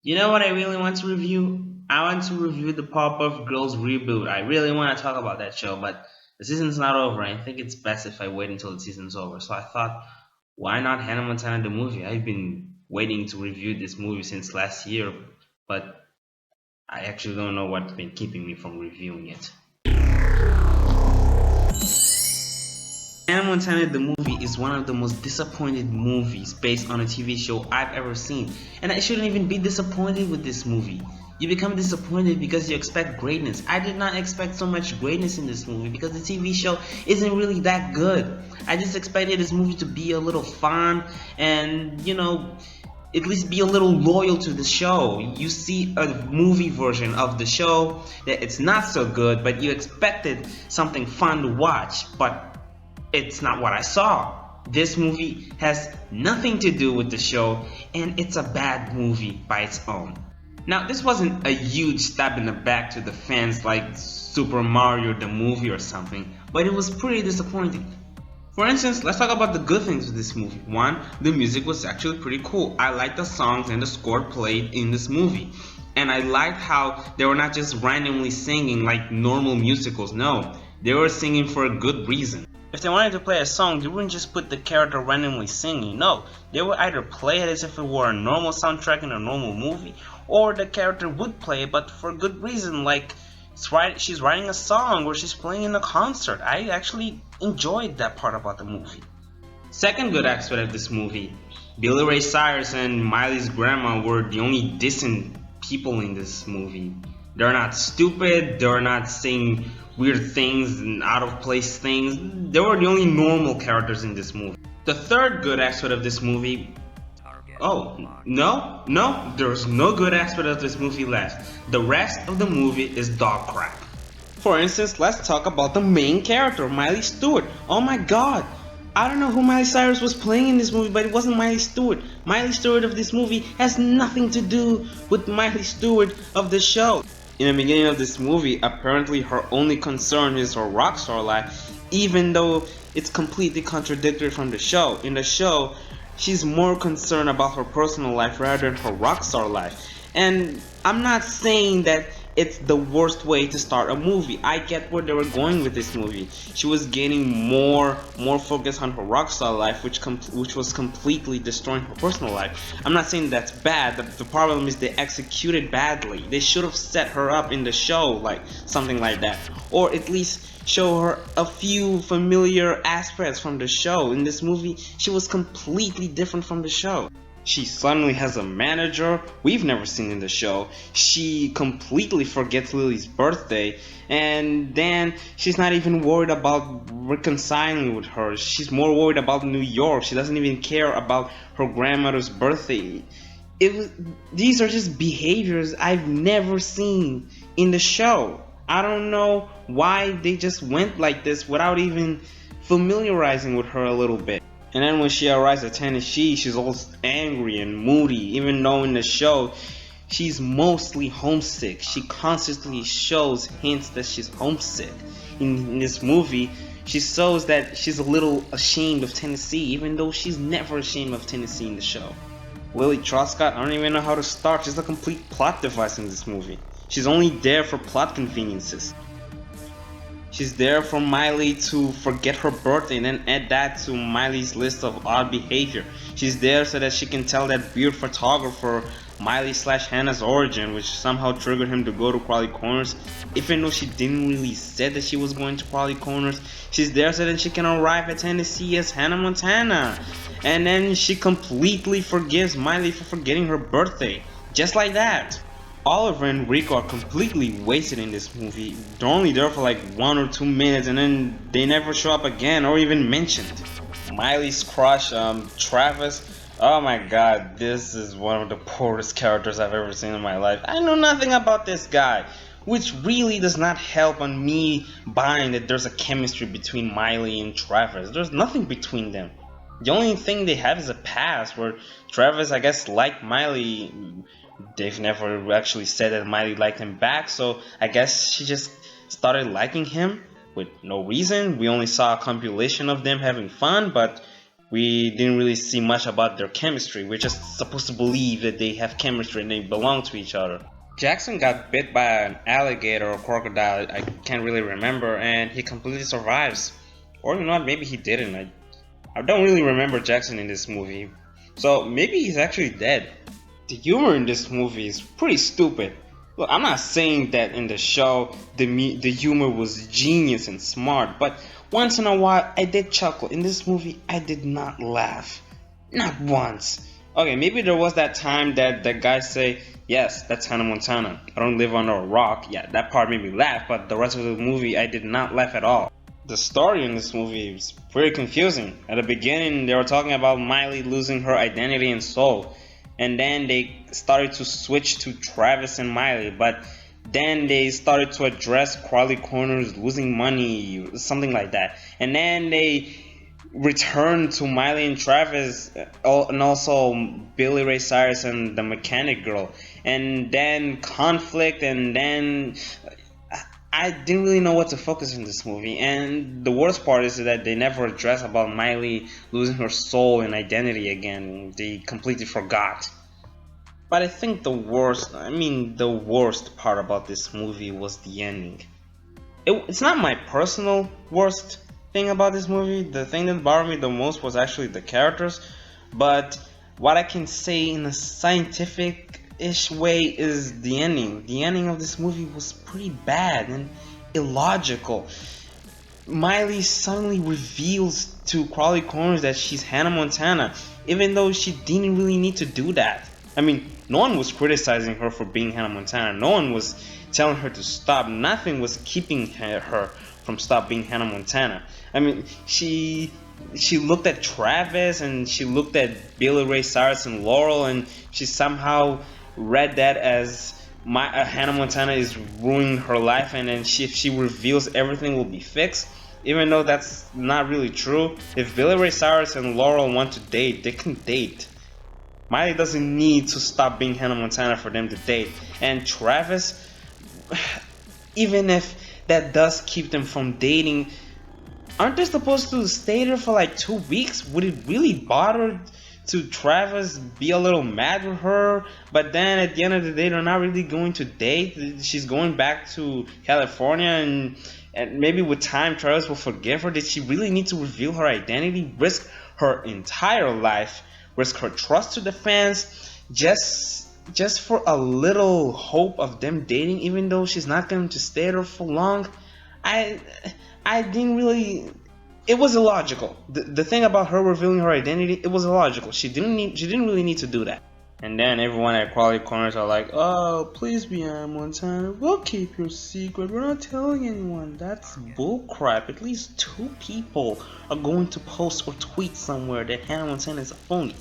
You know what I really want to review? I want to review the Powerpuff Girls reboot. I really want to talk about that show, but the season's not over. I think it's best if I wait until the season's over. So I thought, why not Hannah Montana the movie? I've been waiting to review this movie since last year, but I actually don't know what's been keeping me from reviewing it. Hannah Montana the movie is one of the most disappointed movies based on a TV show I've ever seen, and I shouldn't even be disappointed with this movie. You become disappointed because you expect greatness. I did not expect so much greatness in this movie because the TV show isn't really that good. I just expected this movie to be a little fun and, at least be a little loyal to the show. You see a movie version of the show that it's not so good, but you expected something fun to watch, but it's not what I saw. This movie has nothing to do with the show, and it's a bad movie by its own. Now, this wasn't a huge stab in the back to the fans like Super Mario the movie or something, but it was pretty disappointing. For instance, let's talk about the good things of this movie. One, the music was actually pretty cool. I liked the songs and the score played in this movie. And I liked how they were not just randomly singing like normal musicals. No, they were singing for a good reason. If they wanted to play a song, they wouldn't just put the character randomly singing. No, they would either play it as if it were a normal soundtrack in a normal movie, or the character would play it, but for a good reason, like she's writing a song or she's playing in a concert. I actually enjoyed that part about the movie. Second good aspect of this movie, Billy Ray Cyrus and Miley's grandma were the only decent people in this movie. They're not stupid, they're not saying weird things and out of place things. They were the only normal characters in this movie. The third good aspect of this movie, no, there's no good aspect of this movie left. The rest of the movie is dog crap. For instance, let's talk about the main character, Miley Stewart. Oh my god, I don't know who Miley Cyrus was playing in this movie, but it wasn't Miley Stewart. Miley Stewart of this movie has nothing to do with Miley Stewart of the show. In the beginning of this movie, apparently her only concern is her rock star life, even though it's completely contradictory from the show. In the show, she's more concerned about her personal life rather than her rock star life. And I'm not saying that it's the worst way to start a movie. I get where they were going with this movie. She was getting more focus on her rockstar life, which was completely destroying her personal life. I'm not saying that's bad. The problem is they executed badly. They should have set her up in the show like something like that, or at least show her a few familiar aspects from the show. In this movie, she was completely different from the show. She suddenly has a manager we've never seen in the show. She completely forgets Lily's birthday, and then she's not even worried about reconciling with her. She's more worried about New York. She doesn't even care about her grandmother's birthday. These are just behaviors I've never seen in the show. I don't know why they just went like this without even familiarizing with her a little bit. And then when she arrives at Tennessee, she's all angry and moody, even though in the show she's mostly homesick. She constantly shows hints that she's homesick. In this movie, she shows that she's a little ashamed of Tennessee, even though she's never ashamed of Tennessee in the show. Lily Truscott, I don't even know how to start. She's a complete plot device in this movie. She's only there for plot conveniences. She's there for Miley to forget her birthday and then add that to Miley's list of odd behavior. She's there so that she can tell that weird photographer Miley slash Hannah's origin, which somehow triggered him to go to Crawley Corners. Even though she didn't really say that she was going to Crawley Corners, she's there so that she can arrive at Tennessee as Hannah Montana. And then she completely forgives Miley for forgetting her birthday. Just like that. Oliver and Rico are completely wasted in this movie. They're only there for like 1 or 2 minutes and then they never show up again or even mentioned. Miley's crush, Travis. Oh my god, this is one of the poorest characters I've ever seen in my life. I know nothing about this guy, which really does not help on me buying that there's a chemistry between Miley and Travis. There's nothing between them. The only thing they have is a past where Travis, I guess, liked Miley. They've never actually said that Miley liked him back, so I guess she just started liking him with no reason. We only saw a compilation of them having fun, but we didn't really see much about their chemistry. We're just supposed to believe that they have chemistry and they belong to each other. Jackson got bit by an alligator or crocodile, I can't really remember, and he completely survives. Or you know what, maybe he didn't. I don't really remember Jackson in this movie. So maybe he's actually dead. The humor in this movie is pretty stupid. Look, I'm not saying that in the show the humor was genius and smart, but once in a while I did chuckle. In this movie, I did not laugh. Not once. Okay, maybe there was that time that the guy say, yes, that's Hannah Montana. I don't live under a rock. Yeah, that part made me laugh, but the rest of the movie I did not laugh at all. The story in this movie is pretty confusing. At the beginning, they were talking about Miley losing her identity and soul, and then they started to switch to Travis and Miley, but then they started to address Crowley Corners losing money, something like that, and then they returned to Miley and Travis, and also Billy Ray Cyrus and the mechanic girl, and then conflict, and then I didn't really know what to focus in this movie. And the worst part is that they never address about Miley losing her soul and identity again. They completely forgot. But I think the worst part about this movie was the ending. It's not my personal worst thing about this movie. The thing that bothered me the most was actually the characters. But what I can say in a scientific-ish way is the ending. The ending of this movie was pretty bad and illogical. Miley suddenly reveals to Crowley Corners that she's Hannah Montana, even though she didn't really need to do that. I mean, no one was criticizing her for being Hannah Montana. No one was telling her to stop. Nothing was keeping her from stop being Hannah Montana. I mean, she looked at Travis and she looked at Billy Ray Cyrus and Laurel, and she somehow read that as Hannah Montana is ruining her life, and then if she reveals, everything will be fixed. Even though that's not really true. If Billy Ray Cyrus and Laurel want to date, they can date. Miley doesn't need to stop being Hannah Montana for them to date. And Travis, even if that does keep them from dating, aren't they supposed to stay there for like 2 weeks? Would it really bother to Travis be a little mad with her? But then at the end of the day, they're not really going to date. She's going back to California, and maybe with time Travis will forgive her. Did she really need to reveal her identity, risk her entire life, risk her trust to the fans, just for a little hope of them dating, even though she's not going to stay there for long? I didn't really. It was illogical. The thing about her revealing her identity, it was illogical. She didn't really need to do that. And then everyone at Quality Corners are like, oh, please be Hannah Montana. We'll keep your secret. We're not telling anyone. That's bullcrap. At least 2 people are going to post or tweet somewhere that Hannah Montana is a phony.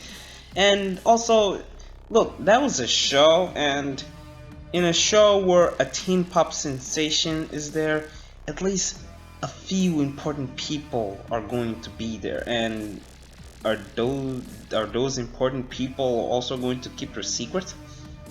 And also, look, that was a show, and in a show where a teen pop sensation is there, at least a few important people are going to be there. And are those important people also going to keep their secret?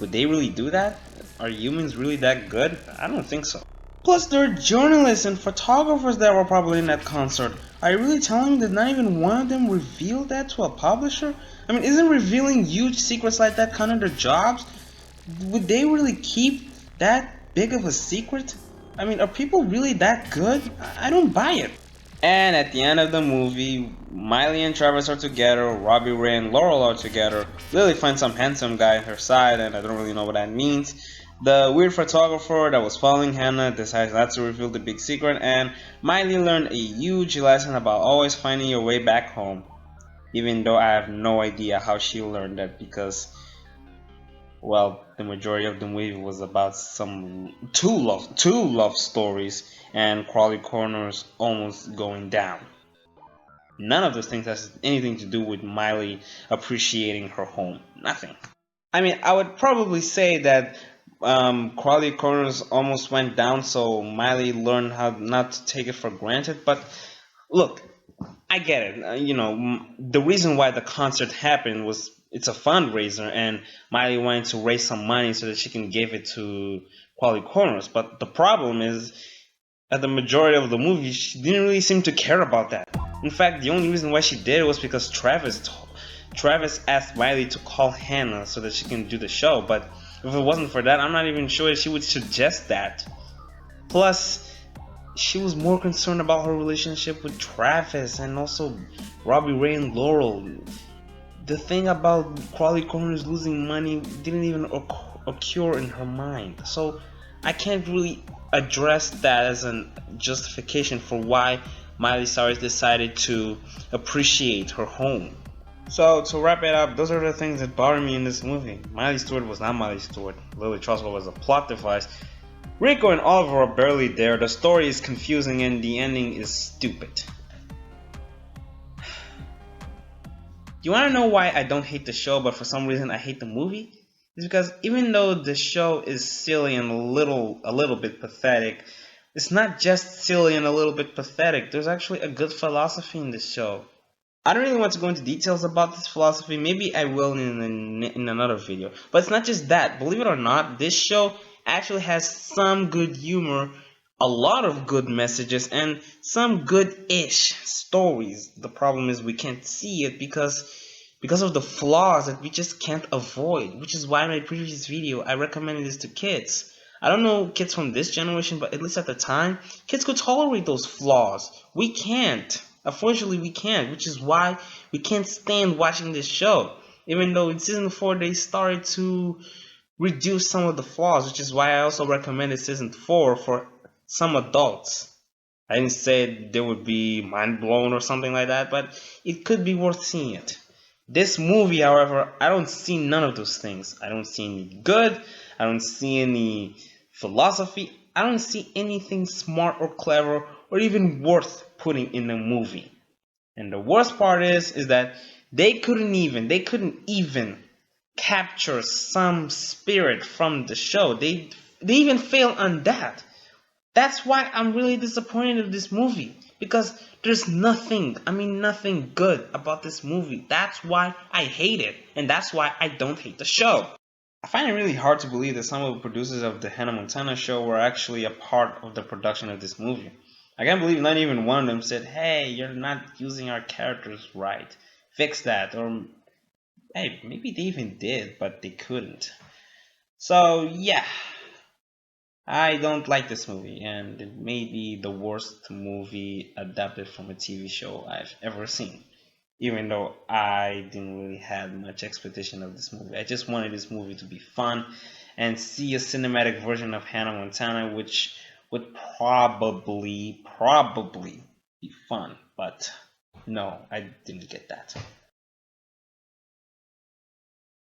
Would they really do that? Are humans really that good? I don't think so. Plus, there are journalists and photographers that were probably in that concert. Are you really telling me that not even one of them revealed that to a publisher? I mean, isn't revealing huge secrets like that kind of their jobs? Would they really keep that big of a secret? I mean, are people really that good? I don't buy it. And at the end of the movie, Miley and Travis are together, Robbie Ray and Laurel are together, Lily finds some handsome guy at her side, and I don't really know what that means. The weird photographer that was following Hannah decides not to reveal the big secret, and Miley learned a huge lesson about always finding your way back home. Even though I have no idea how she learned that, because, well, the majority of the movie was about some two love stories and Crawley Corners almost going down. None of those things has anything to do with Miley appreciating her home. Nothing. I mean, I would probably say that Crawley Corners almost went down, so Miley learned how not to take it for granted. But look, I get it. The reason why the concert happened was it's a fundraiser, and Miley wanted to raise some money so that she can give it to Quality Corners. But the problem is, at the majority of the movie, she didn't really seem to care about that. In fact, the only reason why she did it was because Travis asked Miley to call Hannah so that she can do the show. But if it wasn't for that, I'm not even sure she would suggest that. Plus, she was more concerned about her relationship with Travis and also Robbie Ray and Laurel. The thing about Crawley Corners losing money didn't even occur in her mind. So I can't really address that as a justification for why Miley Cyrus decided to appreciate her home. So to wrap it up, those are the things that bother me in this movie. Miley Stewart was not Miley Stewart. Lily Truswell was a plot device. Rico and Oliver are barely there. The story is confusing and the ending is stupid. You wanna know why I don't hate the show, but for some reason I hate the movie? It's because even though the show is silly and a little bit pathetic, it's not just silly and a little bit pathetic. There's actually a good philosophy in this show. I don't really want to go into details about this philosophy. Maybe I will in another video. But it's not just that. Believe it or not, this show actually has some good humor, a lot of good messages, and some good-ish stories. The problem is we can't see it because of the flaws that we just can't avoid. Which is why in my previous video I recommended this to kids. I don't know kids from this generation, but at least at the time, kids could tolerate those flaws. We can't. Unfortunately, we can't, which is why we can't stand watching this show. Even though in season 4 they started to reduce some of the flaws, which is why I also recommended season 4 for some adults. I didn't say they would be mind blown or something like that, but it could be worth seeing it. This movie, however, I don't see none of those things. I don't see any good. I don't see any philosophy. I don't see anything smart or clever or even worth putting in the movie. And the worst part is that they couldn't even capture some spirit from the show. They even failed on that. That's why I'm really disappointed with this movie. Because there's nothing good about this movie. That's why I hate it. And that's why I don't hate the show. I find it really hard to believe that some of the producers of the Hannah Montana show were actually a part of the production of this movie. I can't believe not even one of them said, hey, you're not using our characters right. Fix that. Or, hey, maybe they even did, but they couldn't. So, yeah. I don't like this movie, and it may be the worst movie adapted from a TV show I've ever seen. Even though I didn't really have much expectation of this movie. I just wanted this movie to be fun and see a cinematic version of Hannah Montana, which would probably be fun. But no, I didn't get that.